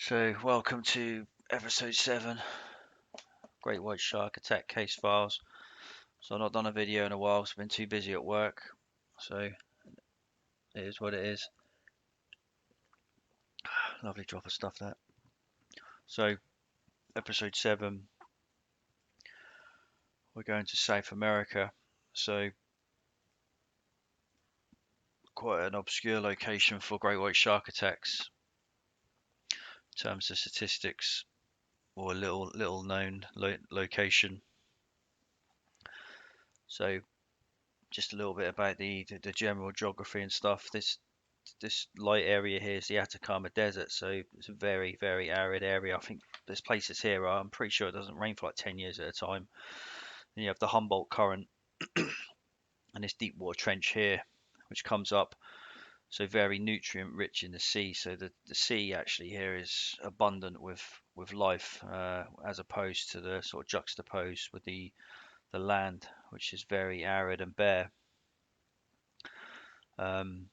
So, welcome to episode 7, Great White Shark Attack Case Files. So, I've not done a video in a while, so I've been too busy at work. So, it is what it is. Lovely drop of stuff that. So, episode 7, we're going to South America. So, quite an obscure location for great white shark attacks in terms of statistics, or a little known location. So, just a little bit about the general geography and stuff. This light area here is the Atacama Desert, so it's a very arid area. I think there's places here, I'm pretty sure it doesn't rain for like 10 years at a time. Then you have the Humboldt Current and this deep water trench here, which comes up, so very nutrient rich in the sea. So the sea actually here is abundant with life, as opposed to the sort of juxtaposed with the land, which is very arid and bare. Um,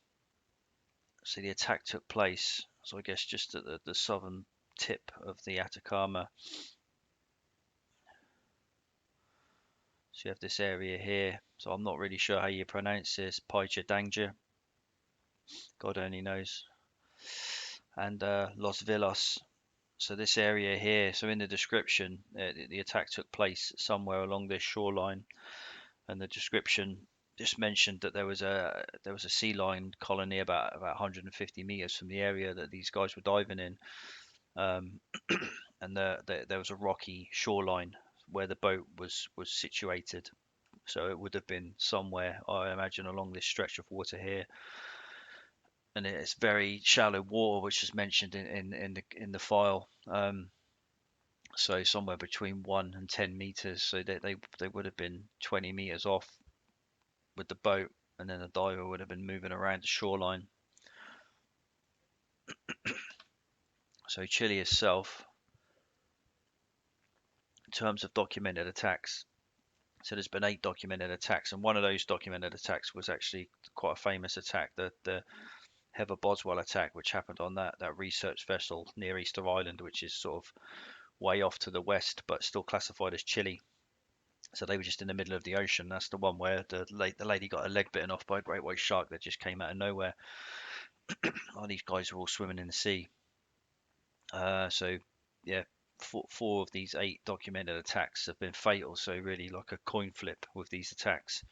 so the attack took place, so I guess just at the southern tip of the Atacama. So you have this area here. So I'm not really sure how you pronounce this. Pacha Danger. God only knows. And Los Villas. So this area here. So in the description, the attack took place somewhere along this shoreline, and the description just mentioned that there was a sea lion colony about 150 meters from the area that these guys were diving in, and there was a rocky shoreline where the boat was situated. So it would have been somewhere, I imagine, along this stretch of water here, and it's very shallow water, which is mentioned in the file. So somewhere between 1 and 10 meters. So they would have been 20 meters off with the boat, and then the diver would have been moving around the shoreline. So Chile itself, in terms of documented attacks, so there's been 8 documented attacks, and one of those documented attacks was actually quite a famous attack, the Heather Boswell attack, which happened on that research vessel near Easter Island, which is sort of way off to the west, but still classified as Chile. So they were just in the middle of the ocean. That's the one where the lady got her leg bitten off by a great white shark that just came out of nowhere. Oh, these guys are all swimming in the sea. So yeah, four of these 8 documented attacks have been fatal. So really like a coin flip with these attacks.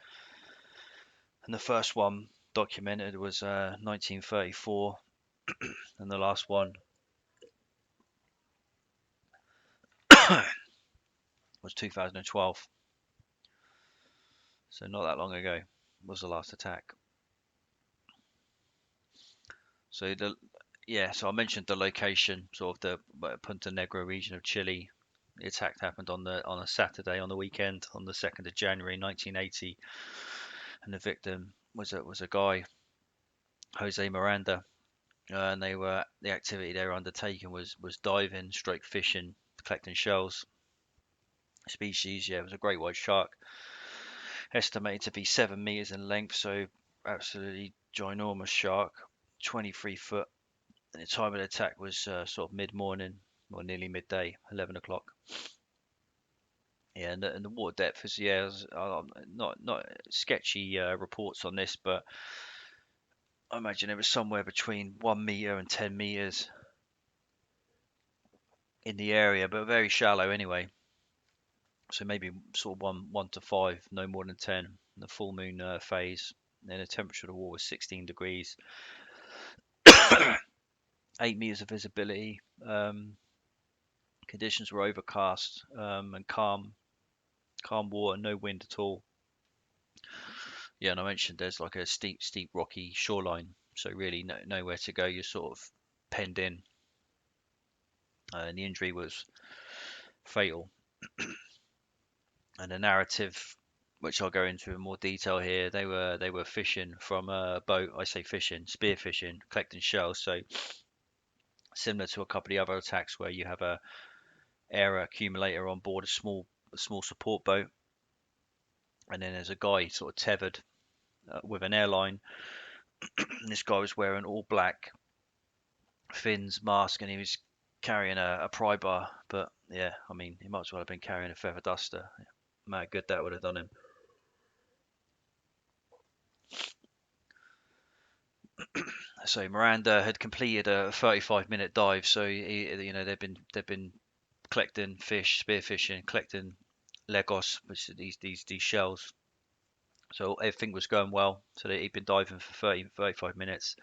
And the first one documented was 1934, and the last one was 2012. So not that long ago was the last attack. So so I mentioned the location, sort of the Punta Negra region of Chile. The attack happened on a Saturday on the weekend, on the 2nd of January 1980, and the victim was a guy, Jose Miranda, and the activity they were undertaking was diving, stroke fishing, collecting shells. Species, yeah, it was a great white shark, estimated to be 7 meters in length, so absolutely ginormous shark, 23 foot. And the time of the attack was sort of mid-morning or nearly midday, 11 o'clock. Yeah, and the water depth is, yeah, not sketchy reports on this, but I imagine it was somewhere between 1 meter and 10 meters in the area, but very shallow anyway. So maybe sort of 1 to 5, no more than 10. In the full moon phase, and the temperature of the water was 16 degrees, 8 meters of visibility. Conditions were overcast and calm water, no wind at all. Yeah, and I mentioned there's like a steep rocky shoreline, so really nowhere to go. You're sort of penned in, and the injury was fatal. And the narrative, which I'll go into in more detail here, they were fishing from a boat. I say fishing, spear fishing, collecting shells. So similar to a couple of the other attacks where you have a air accumulator on board a small support boat, and then there's a guy sort of tethered with an airline. And this guy was wearing all black fins, mask, and he was carrying a pry bar. But yeah, I mean, he might as well have been carrying a feather duster. Man, good that would have done him. So Miranda had completed a 35-minute dive. So they've been collecting fish, spearfishing, collecting legos, which are these shells. So everything was going well. So he'd been diving for 35 minutes.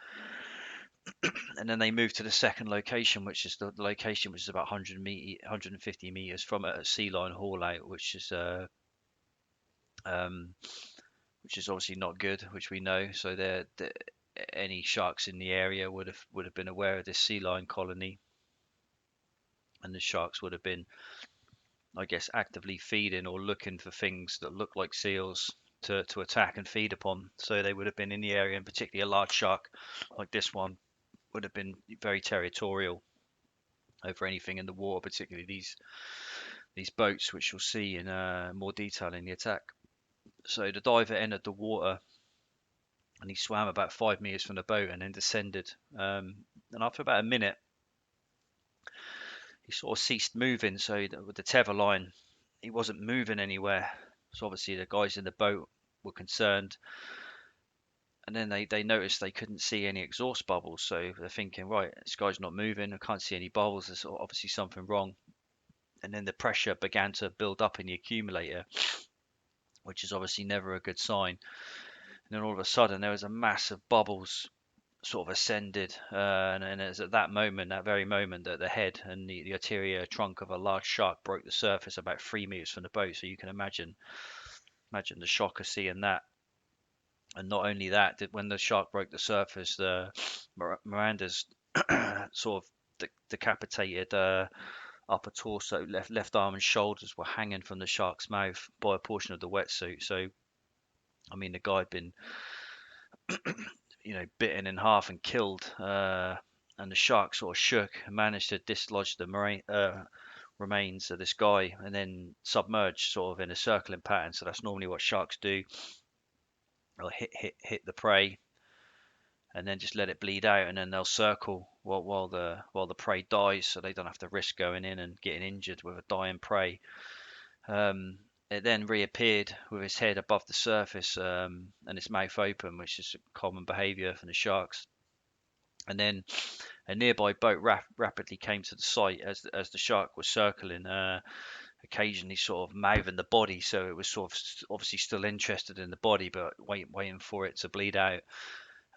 And then they moved to the second location, which is the location which is about 150 meters from a sea line haul out, um, which is obviously not good, which we know. So any sharks in the area would have been aware of this sea lion colony, and the sharks would have been, I guess, actively feeding or looking for things that look like seals to attack and feed upon. So they would have been in the area, and particularly a large shark like this one would have been very territorial over anything in the water, particularly these boats, which you'll see in more detail in the attack. So the diver entered the water and he swam about 5 meters from the boat and then descended. And after about a minute, he sort of ceased moving. So with the tether line, he wasn't moving anywhere. So obviously the guys in the boat were concerned. And then they noticed they couldn't see any exhaust bubbles. So they're thinking, right, this guy's not moving. I can't see any bubbles. There's obviously something wrong. And then the pressure began to build up in the accumulator, which is obviously never a good sign. And then all of a sudden, there was a mass of bubbles sort of ascended, and it was at that moment, that very moment, that the head and the anterior trunk of a large shark broke the surface about 3 meters from the boat. So you can imagine the shock of seeing that. And not only that, when the shark broke the surface, the Miranda's sort of decapitated upper torso, left arm and shoulders were hanging from the shark's mouth by a portion of the wetsuit. So I mean, the guy had been, bitten in half and killed. And the shark sort of shook and managed to dislodge the remains of this guy and then submerge sort of in a circling pattern. So that's normally what sharks do. They'll hit the prey and then just let it bleed out, and then they'll circle while the prey dies, so they don't have to risk going in and getting injured with a dying prey. Um, it then reappeared with its head above the surface, and its mouth open, which is a common behaviour for the sharks. And then a nearby boat rapidly came to the site as the shark was circling, occasionally sort of mouthing the body. So it was sort of obviously still interested in the body, but waiting for it to bleed out.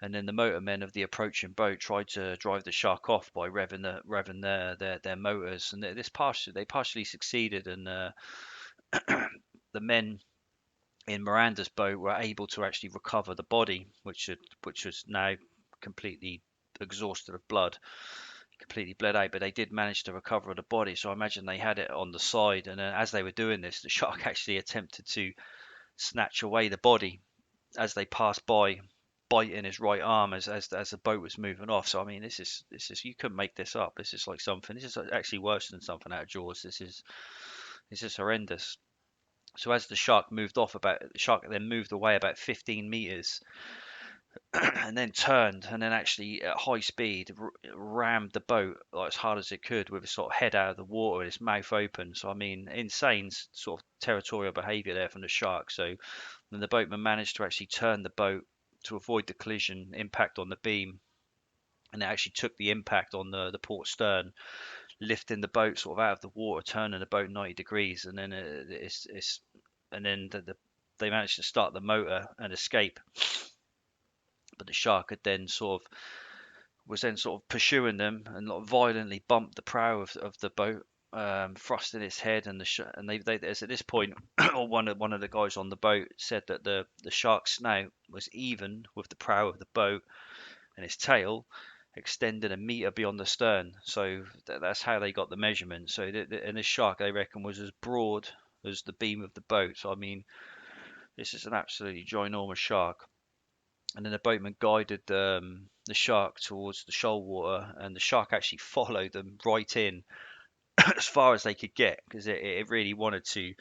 And then the motormen of the approaching boat tried to drive the shark off by revving their motors, and they partially succeeded. And the men in Miranda's boat were able to actually recover the body, which was now completely exhausted of blood, completely bled out. But they did manage to recover the body. So I imagine they had it on the side, and as they were doing this, the shark actually attempted to snatch away the body as they passed by, biting his right arm as the boat was moving off. So I mean, this is you couldn't make this up. This is like something. This is actually worse than something out of Jaws. This is horrendous. So as the shark then moved away about 15 meters, and then turned, and then actually at high speed rammed the boat like as hard as it could with its sort of head out of the water and its mouth open. So I mean, insane sort of territorial behaviour there from the shark. So then the boatman managed to actually turn the boat to avoid the collision impact on the beam, and it actually took the impact on the port stern, lifting the boat sort of out of the water, turning the boat 90 degrees, and then they managed to start the motor and escape. But the shark had then was then sort of pursuing them and like violently bumped the prow of the boat, thrusting its head, and there's at this point, or one of the guys on the boat said that the shark's snout was even with the prow of the boat, and its tail extended a meter beyond the stern. So that's how they got the measurement. So and this shark, they reckon, was as broad as the beam of the boat. So I mean, this is an absolutely ginormous shark. And then the boatman guided the shark towards the shoal water, and the shark actually followed them right in as far as they could get, because it really wanted to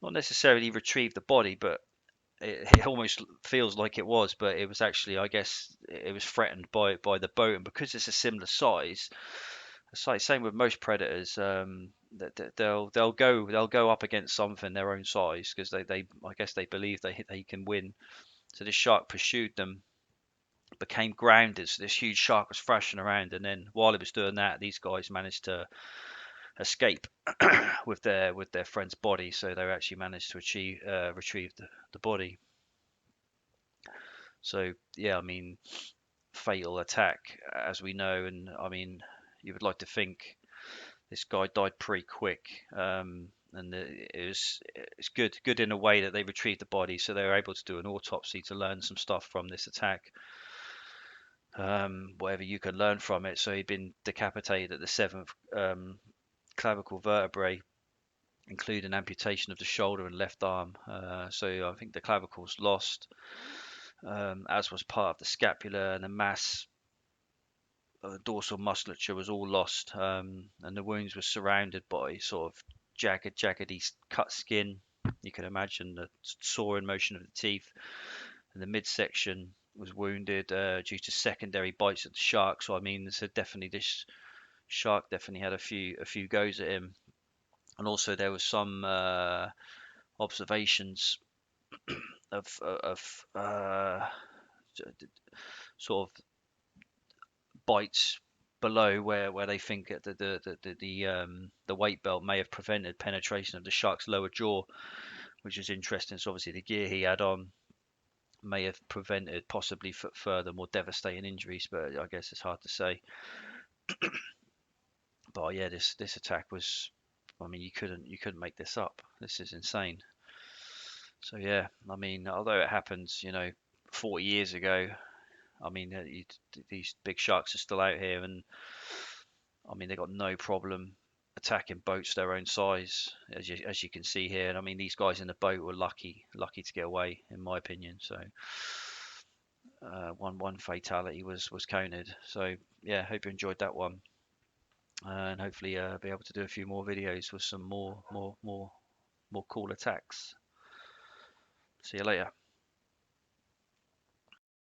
not necessarily retrieve the body, but it almost feels like it was, but it was actually, I guess, it was threatened by the boat, and because it's a similar size, It's like same with most predators. They'll go up against something their own size because they I guess they believe they can win. So this shark pursued them, became grounded. So this huge shark was thrashing around, and then while it was doing that, these guys managed to escape with their friend's body. So they actually managed to retrieve the body. So yeah, I mean, fatal attack as we know, and I mean, you would like to think this guy died pretty quick. And it's good in a way that they retrieved the body, so they were able to do an autopsy to learn some stuff from this attack. Whatever you can learn from it. So he'd been decapitated at the seventh clavicle vertebrae, including amputation of the shoulder and left arm. So I think the clavicle's lost, as was part of the scapula, and the mass dorsal musculature was all lost, and the wounds were surrounded by sort of jaggedy cut skin. You can imagine the sawing motion of the teeth, and the midsection was wounded due to secondary bites of the shark. So I mean, so definitely this shark definitely had a few goes at him, and also there was some observations of sort of bites below where they think that the weight belt may have prevented penetration of the shark's lower jaw, which is interesting. So obviously the gear he had on may have prevented possibly further more devastating injuries, but I guess it's hard to say. But yeah, this attack was, I mean, you couldn't make this up. This is insane. So yeah, I mean, although it happened, 40 years ago, I mean, these big sharks are still out here, and I mean, they got no problem attacking boats their own size, as you can see here. And I mean, these guys in the boat were lucky to get away, in my opinion. So one fatality was counted. So yeah, hope you enjoyed that one, and hopefully be able to do a few more videos with some more cool attacks. See you later.